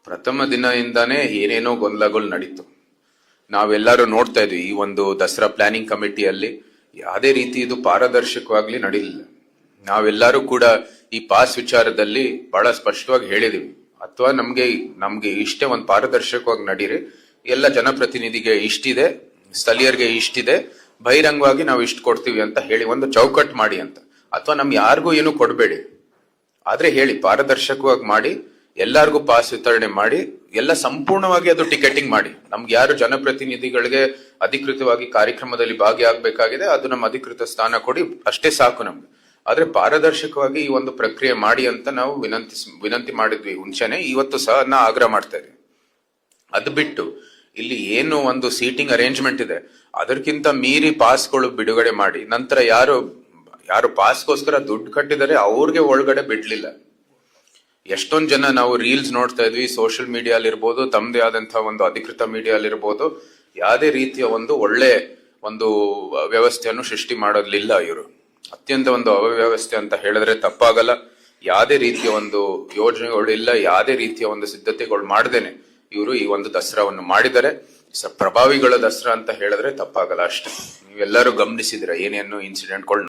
ಪ್ರಥಮ ದಿನದಿಂದಾನೇ ಏನೇನೋ ಗೊಂದಲಗಳು ನಡೀತು. ನಾವೆಲ್ಲರೂ ನೋಡ್ತಾ ಇದ್ವಿ ಈ ಒಂದು ದಸರಾ ಪ್ಲಾನಿಂಗ್ ಕಮಿಟಿಯಲ್ಲಿ ಯಾವುದೇ ರೀತಿ ಇದು ಪಾರದರ್ಶಕವಾಗ್ಲಿ ನಡೀಲಿಲ್ಲ. ನಾವೆಲ್ಲರೂ ಕೂಡ ಈ ಪಾಸ್ ವಿಚಾರದಲ್ಲಿ ಬಹಳ ಸ್ಪಷ್ಟವಾಗಿ ಹೇಳಿದೀವಿ. ಅಥವಾ ನಮ್ಗೆ ಇಷ್ಟೇ ಒಂದು ಪಾರದರ್ಶಕವಾಗಿ ನಡೀರಿ, ಎಲ್ಲ ಜನಪ್ರತಿನಿಧಿಗೆ ಇಷ್ಟಿದೆ, ಸ್ಥಳೀಯರಿಗೆ ಇಷ್ಟಿದೆ, ಬಹಿರಂಗವಾಗಿ ನಾವು ಇಷ್ಟು ಕೊಡ್ತೀವಿ ಅಂತ ಹೇಳಿ ಒಂದು ಚೌಕಟ್ಟು ಮಾಡಿ ಅಂತ. ಅಥವಾ ಯಾರಿಗೂ ಏನು ಕೊಡಬೇಡಿ, ಆದ್ರೆ ಹೇಳಿ ಪಾರದರ್ಶಕವಾಗಿ ಮಾಡಿ, ಎಲ್ಲಾರ್ಗೂ ಪಾಸ್ ವಿತರಣೆ ಮಾಡಿ, ಎಲ್ಲ ಸಂಪೂರ್ಣವಾಗಿ ಅದು ಟಿಕೆಟಿಂಗ್ ಮಾಡಿ. ನಮ್ಗೆ ಯಾರು ಜನಪ್ರತಿನಿಧಿಗಳಿಗೆ ಅಧಿಕೃತವಾಗಿ ಕಾರ್ಯಕ್ರಮದಲ್ಲಿ ಭಾಗಿಯಾಗಬೇಕಾಗಿದೆ ಅದು ನಮ್ಮ ಅಧಿಕೃತ ಸ್ಥಾನ ಕೊಡಿ, ಅಷ್ಟೇ ಸಾಕು ನಮ್ಗೆ. ಆದ್ರೆ ಪಾರದರ್ಶಕವಾಗಿ ಈ ಒಂದು ಪ್ರಕ್ರಿಯೆ ಮಾಡಿ ಅಂತ ನಾವು ವಿನಂತಿ ಮಾಡಿದ್ವಿ ಮುಂಚೆನೆ, ಇವತ್ತು ಸಹ ಆಗ್ರಹ ಮಾಡ್ತಾ ಇದೀವಿ. ಅದು ಬಿಟ್ಟು ಇಲ್ಲಿ ಏನು ಒಂದು ಸೀಟಿಂಗ್ ಅರೇಂಜ್ಮೆಂಟ್ ಇದೆ ಅದಕ್ಕಿಂತ ಮೀರಿ ಪಾಸ್ಗಳು ಬಿಡುಗಡೆ ಮಾಡಿ, ನಂತರ ಯಾರು ಪಾಸ್ಗೋಸ್ಕರ ದುಡ್ಡು ಕಟ್ಟಿದರೆ ಅವ್ರಿಗೆ ಒಳಗಡೆ ಬಿಡ್ಲಿಲ್ಲ. ಎಷ್ಟೊಂದ್ ಜನ ನಾವು ರೀಲ್ಸ್ ನೋಡ್ತಾ ಇದ್ವಿ, ಸೋಷಿಯಲ್ ಮೀಡಿಯಾಲಿ ಇರ್ಬೋದು, ತಮ್ಮದೇ ಆದಂತಹ ಒಂದು ಅಧಿಕೃತ ಮೀಡಿಯಾಲಿ ಇರ್ಬೋದು, ಯಾವುದೇ ರೀತಿಯ ಒಂದು ಒಳ್ಳೆ ಒಂದು ವ್ಯವಸ್ಥೆಯನ್ನು ಸೃಷ್ಟಿ ಮಾಡೋದ್ಲಿಲ್ಲ ಇವರು. ಅತ್ಯಂತ ಒಂದು ಅವ್ಯವಸ್ಥೆ ಅಂತ ಹೇಳಿದ್ರೆ ತಪ್ಪಾಗಲ್ಲ. ಯಾವುದೇ ರೀತಿಯ ಒಂದು ಯೋಜನೆಗಳು ಇಲ್ಲ, ಯಾವುದೇ ರೀತಿಯ ಒಂದು ಸಿದ್ಧತೆಗಳು ಮಾಡದೇನೆ ಇವರು ಈ ಒಂದು ದಸರಾವನ್ನು ಮಾಡಿದರೆ. ಪ್ರಭಾವಿಗಳ ದಸರಾ ಅಂತ ಹೇಳಿದ್ರೆ ತಪ್ಪಾಗಲ್ಲ ಅಷ್ಟೇ. ನೀವೆಲ್ಲರೂ ಗಮನಿಸಿದಿರ ಏನೇನು ಇನ್ಸಿಡೆಂಟ್ಗಳು